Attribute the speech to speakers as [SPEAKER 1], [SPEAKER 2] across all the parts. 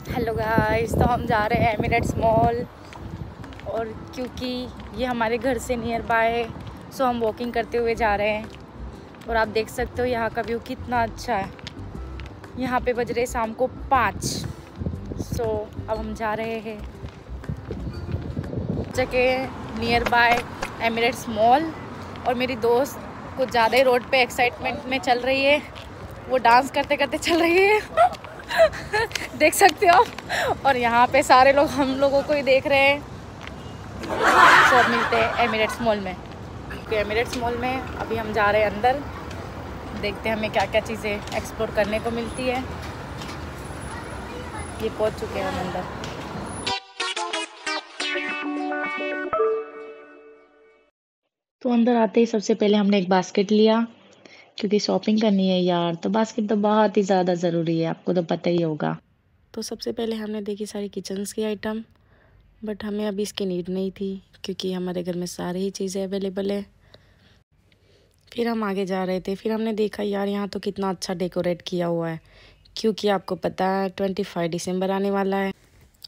[SPEAKER 1] Hello guys, तो हम जा रहे हैं एमिरेट्स मॉल। और क्योंकि ये हमारे घर से नियर बाय है, सो हम वॉकिंग करते हुए जा रहे हैं। और आप देख सकते हो यहाँ का व्यू कितना अच्छा है। यहाँ पे बज रहे शाम को 5। सो अब हम जा रहे हैं जगह नियर बाय एमिरेट्स मॉल। और मेरी दोस्त कुछ ज़्यादा ही रोड पे एक्साइटमेंट में चल रही है, वो डांस करते करते चल रही है देख सकते हो। और यहाँ पे सारे लोग हम लोगों को ही देख रहे हैं। तो अब मिलते हैं एमिरेट्स मॉल में। तो एमिरेट्स मॉल में अभी हम जा रहे हैं अंदर, देखते हैं हमें क्या क्या चीज़ें एक्सप्लोर करने को मिलती है। ये पहुँच चुके हैं हम अंदर। तो अंदर आते ही सबसे पहले हमने एक बास्केट लिया, क्योंकि शॉपिंग करनी है यार, तो बास्केट तो बहुत ही ज़्यादा ज़रूरी है, आपको तो पता ही होगा। तो सबसे पहले हमने देखी सारी किचन्स की आइटम, बट हमें अभी इसकी नीड नहीं थी क्योंकि हमारे घर में सारी ही चीज़ें अवेलेबल है। फिर हम आगे जा रहे थे, फिर हमने देखा यार यहाँ तो कितना अच्छा डेकोरेट किया हुआ है, क्योंकि आपको पता है 25 दिसंबर आने वाला है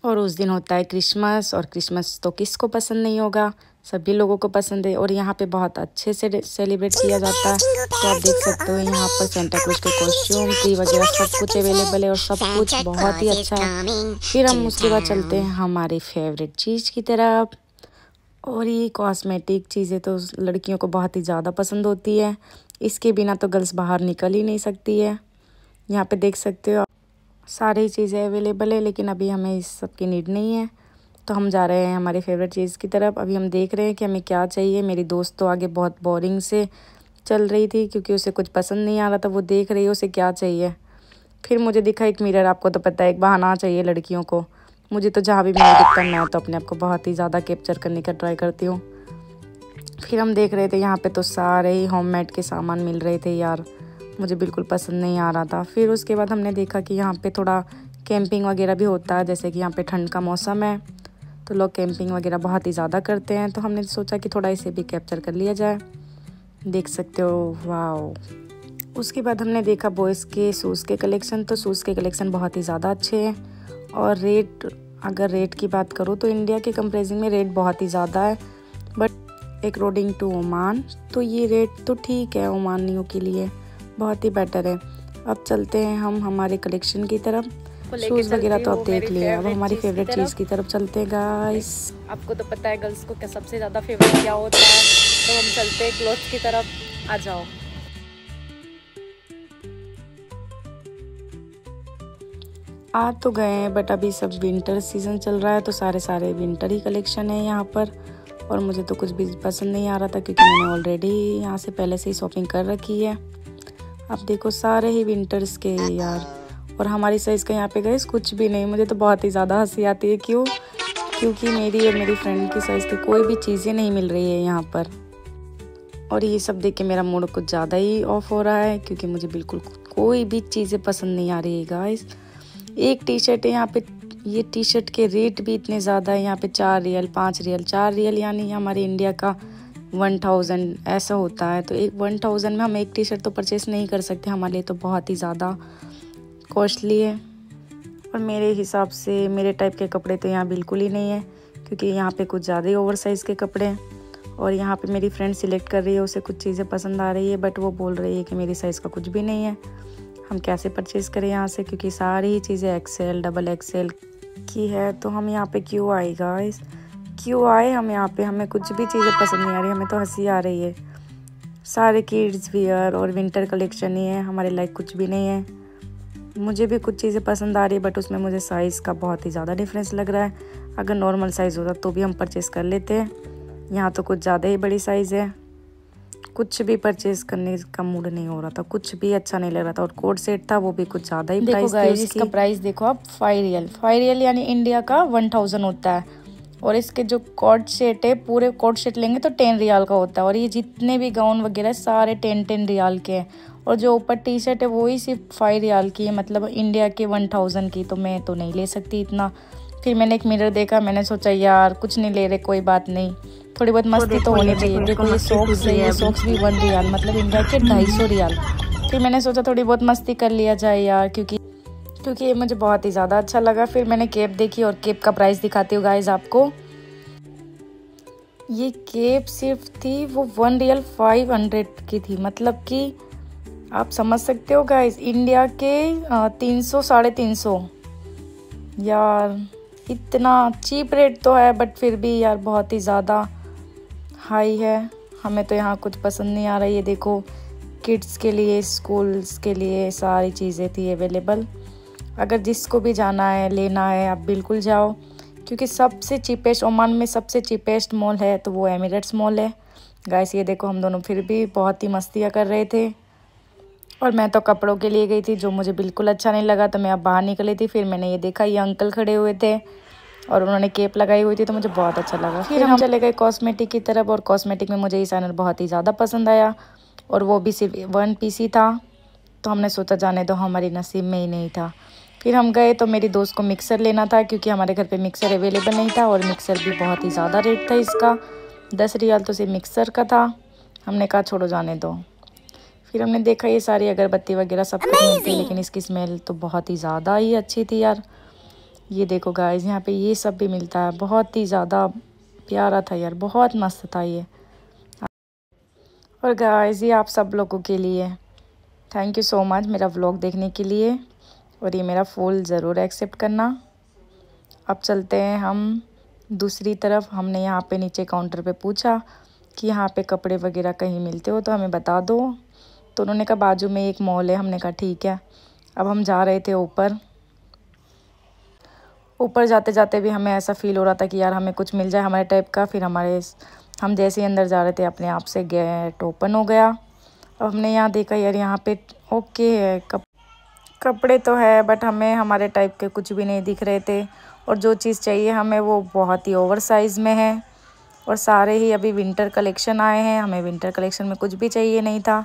[SPEAKER 1] और उस दिन होता है क्रिसमस। और क्रिसमस तो किसको पसंद नहीं होगा, सभी लोगों को पसंद है। और यहाँ पे बहुत अच्छे से सेलिब्रेट किया जाता है। तो आप देख सकते हो यहाँ पर सेंटा क्लॉज के कॉस्ट्यूम ट्री वगैरह सब कुछ अवेलेबल है और सब कुछ बहुत ही अच्छा है। फिर हम उसके बाद चलते हैं हमारी फेवरेट चीज़ की तरफ। और ये कॉस्मेटिक चीज़ें तो लड़कियों को बहुत ही ज़्यादा पसंद होती है, इसके बिना तो गर्ल्स बाहर निकल ही नहीं सकती है। यहाँ पे देख सकते हो सारी चीज़ें अवेलेबल है, लेकिन अभी हमें इस सब की नीड नहीं है। तो हम जा रहे हैं हमारी फेवरेट चीज़ की तरफ। अभी हम देख रहे हैं कि हमें क्या चाहिए। मेरी दोस्त तो आगे बहुत बोरिंग से चल रही थी, क्योंकि उसे कुछ पसंद नहीं आ रहा था। वो देख रही है उसे क्या चाहिए। फिर मुझे दिखा एक मिरर, आपको तो पता है एक बहाना चाहिए लड़कियों को। मुझे तो जहाँ भी मिरर दिखता है मैं तो अपने आप को बहुत ही ज़्यादा कैप्चर करने का ट्राई करती हूँ। फिर हम देख रहे थे यहाँ पर तो सारे ही होममेड के सामान मिल रहे थे यार, मुझे बिल्कुल पसंद नहीं आ रहा था। फिर उसके बाद हमने देखा कि यहाँ पे थोड़ा कैंपिंग वगैरह भी होता है, जैसे कि यहाँ पे ठंड का मौसम है तो लोग कैंपिंग वगैरह बहुत ही ज़्यादा करते हैं। तो हमने सोचा कि थोड़ा इसे भी कैप्चर कर लिया जाए। देख सकते हो, वाह। उसके बाद हमने देखा बॉयज़ के शूज़ के कलेक्शन। तो शूज़ के कलेक्शन बहुत ही ज़्यादा अच्छे हैं। और अगर रेट की बात करूँ तो इंडिया के कंपेरिजन में रेट बहुत ही ज़्यादा है, बट अकॉर्डिंग टू ओमान तो ये रेट तो ठीक है, ओमानियों के लिए बहुत ही बेटर है। अब चलते हैं हम हमारे कलेक्शन की तरफ। शूज़ वगैरह तो आप देख लिए, अब हमारी फेवरेट चीज़ की तरफ चलते हैं गाइस। आपको तो पता है गर्ल्स को क्या सबसे ज़्यादा फेवरेट क्या होता है, तो हम चलते हैं क्लॉथ्स की तरफ। आ जाओ। आ तो गए हैं, बट अभी सब विंटर सीजन चल रहा है, तो सारे विंटर ही कलेक्शन है यहाँ पर। और मुझे तो कुछ भी पसंद नहीं आ रहा था, क्योंकि मैंने ऑलरेडी यहाँ से पहले से ही शॉपिंग कर रखी है। आप देखो सारे ही विंटर्स के यार। और हमारी साइज़ का यहाँ पे गए कुछ भी नहीं। मुझे तो बहुत ही ज़्यादा हंसी आती है, क्योंकि मेरी और मेरी फ्रेंड की साइज़ की कोई भी चीज़ें नहीं मिल रही है यहाँ पर। और ये सब देख के मेरा मूड कुछ ज़्यादा ही ऑफ हो रहा है, क्योंकि मुझे बिल्कुल कोई भी चीज़ें पसंद नहीं आ रही है गाइस। एक टी शर्ट है यहाँ पे, ये टी शर्ट के रेट भी इतने ज़्यादा है यहाँ पे, 4 रियल 5 रियल 4 रियल, यानी हमारे इंडिया का 1000 ऐसा होता है। तो 1000 में हम एक टी शर्ट तो परचेस नहीं कर सकते, हमारे लिए तो बहुत ही ज़्यादा कॉस्टली है। और मेरे हिसाब से मेरे टाइप के कपड़े तो यहाँ बिल्कुल ही नहीं है, क्योंकि यहाँ पे कुछ ज़्यादा ही ओवर साइज़ के कपड़े हैं। और यहाँ पे मेरी फ्रेंड सिलेक्ट कर रही है, उसे कुछ चीज़ें पसंद आ रही है, बट वो बोल रही है कि मेरी साइज़ का कुछ भी नहीं है। हम कैसे परचेज़ करें यहाँ से, क्योंकि सारी ही चीज़ें XL XXL की है। तो हम यहाँ पे क्यों आए गाइस, क्यों आए हम यहाँ पे, हमें कुछ भी चीज़ें पसंद नहीं आ रही, हमें तो हंसी आ रही है। सारे किड्स वियर और विंटर कलेक्शन ही है, हमारे लाइक कुछ भी नहीं है। मुझे भी कुछ चीज़ें पसंद आ रही है, बट उसमें मुझे साइज़ का बहुत ही ज़्यादा डिफरेंस लग रहा है। अगर नॉर्मल साइज़ होता तो भी हम परचेज़ कर लेते हैं, यहाँ तो कुछ ज़्यादा ही बड़ी साइज़ है। कुछ भी परचेज़ करने का मूड नहीं हो रहा था, कुछ भी अच्छा नहीं लग रहा था। और कोट सेट था, वो भी कुछ ज़्यादा ही प्राइस थी। इसका प्राइस देखो आप, 5 रियल यानी इंडिया का 1000 होता है। और इसके जो कोट सेट है, पूरे कोट सेट लेंगे तो 10 रियाल का होता है। और ये जितने भी गाउन वगैरह सारे 10 रियाल के हैं। और जो ऊपर टी शर्ट है वो ही सिर्फ 5 रियाल की है, मतलब इंडिया के 1000 की। तो मैं तो नहीं ले सकती इतना। फिर मैंने एक मिरर देखा, मैंने सोचा यार कुछ नहीं ले रहे, कोई बात नहीं, थोड़ी बहुत मस्ती तो होनी चाहिए। देखो ये सॉक्स है, ये सॉक्स भी 1 रियाल, मतलब इंडिया के 250 रियाल। फिर मैंने सोचा थोड़ी बहुत मस्ती कर लिया जाए यार, क्योंकि ये मुझे बहुत ही ज़्यादा अच्छा लगा। फिर मैंने कैप देखी और कैप का प्राइस दिखाती हूँ गाइज आपको। ये कैप सिर्फ थी वो 1 रियल 500 की थी, मतलब कि आप समझ सकते हो गाइज, इंडिया के 300 350 यार। इतना चीप रेट तो है बट फिर भी यार बहुत ही ज़्यादा हाई है। हमें तो यहाँ कुछ पसंद नहीं आ रहा। ये देखो, किड्स के लिए, स्कूल्स के लिए सारी चीज़ें थी अवेलेबल। अगर जिसको भी जाना है, लेना है, आप बिल्कुल जाओ, क्योंकि सबसे चीपेस्ट, ओमान में सबसे चीपेस्ट मॉल है तो वो एमिरेट्स मॉल है गाइस। ये देखो, हम दोनों फिर भी बहुत ही मस्तियाँ कर रहे थे। और मैं तो कपड़ों के लिए गई थी, जो मुझे बिल्कुल अच्छा नहीं लगा, तो मैं अब बाहर निकली थी। फिर मैंने ये देखा, ये अंकल खड़े हुए थे और उन्होंने कैप लगाई हुई थी, तो मुझे बहुत अच्छा लगा। फिर हम चले गए कॉस्मेटिक की तरफ, और कॉस्मेटिक में मुझे ये बहुत ही ज़्यादा पसंद आया, और वो भी सिर्फ 1 पीस ही था। तो हमने सोचा जाने दो, हमारी नसीब में ही नहीं था। फिर हम गए तो मेरी दोस्त को मिक्सर लेना था, क्योंकि हमारे घर पे मिक्सर अवेलेबल नहीं था, और मिक्सर भी बहुत ही ज़्यादा रेट था इसका। 10 रियाल तो सिर्फ मिक्सर का था। हमने कहा छोड़ो जाने दो। फिर हमने देखा ये सारी अगरबत्ती वगैरह सब कुछ मिलती है, लेकिन इसकी स्मेल तो बहुत ही ज़्यादा ही अच्छी थी यार। ये देखो गाइस, यहाँ पे ये सब भी मिलता है, बहुत ही ज़्यादा प्यारा था यार, बहुत मस्त था ये। और गाइस, ये आप सब लोगों के लिए थैंक यू सो मच मेरा व्लॉग देखने के लिए, और ये मेरा फूल ज़रूर एक्सेप्ट करना। अब चलते हैं हम दूसरी तरफ। हमने यहाँ पे नीचे काउंटर पे पूछा कि यहाँ पे कपड़े वगैरह कहीं मिलते हो तो हमें बता दो, तो उन्होंने कहा बाजू में एक मॉल है। हमने कहा ठीक है। अब हम जा रहे थे ऊपर। ऊपर जाते जाते भी हमें ऐसा फील हो रहा था कि यार हमें कुछ मिल जाए हमारे टाइप का। फिर हम जैसे ही अंदर जा रहे थे, अपने आप से गेट ओपन हो गया। अब हमने यहाँ देखा यार, यहाँ पे ओके है, कपड़े तो है बट हमें हमारे टाइप के कुछ भी नहीं दिख रहे थे, और जो चीज़ चाहिए हमें वो बहुत ही ओवर साइज़ में है, और सारे ही अभी विंटर कलेक्शन आए हैं। हमें विंटर कलेक्शन में कुछ भी चाहिए नहीं था,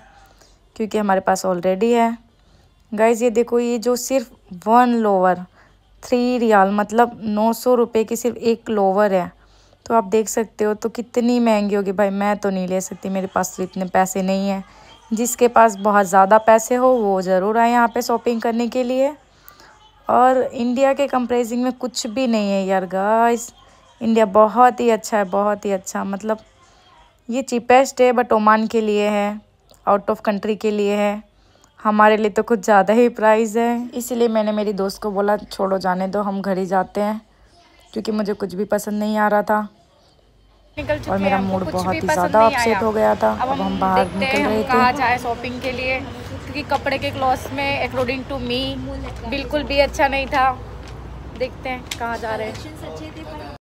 [SPEAKER 1] क्योंकि हमारे पास ऑलरेडी है। गाइज़ ये देखो, ये जो सिर्फ 1 लोवर 3 रियाल, मतलब 900 रुपये की सिर्फ एक लोवर है। तो आप देख सकते हो तो कितनी महंगी होगी। भाई मैं तो नहीं ले सकती, मेरे पास तो इतने पैसे नहीं हैं। जिसके पास बहुत ज़्यादा पैसे हो वो ज़रूर आए यहाँ पे शॉपिंग करने के लिए। और इंडिया के कंपेरिजन में कुछ भी नहीं है यार गाइस। इंडिया बहुत ही अच्छा है, बहुत ही अच्छा। मतलब ये चीपेस्ट है बट ओमान के लिए है, आउट ऑफ कंट्री के लिए है। हमारे लिए तो कुछ ज़्यादा ही प्राइस है। इसीलिए मैंने मेरी दोस्त को बोला छोड़ो जाने दो, हम घर ही जाते हैं, क्योंकि मुझे कुछ भी पसंद नहीं आ रहा था और मेरा मूड बहुत ही ज़्यादा अपसेट हो गया था। अब हम बाहर निकल रहे थे।
[SPEAKER 2] कहाँ जाए शॉपिंग के लिए, क्योंकि कपड़े के क्लॉथ्स में अकॉर्डिंग टू मी बिल्कुल भी अच्छा नहीं था। देखते हैं कहाँ जा रहे हैं।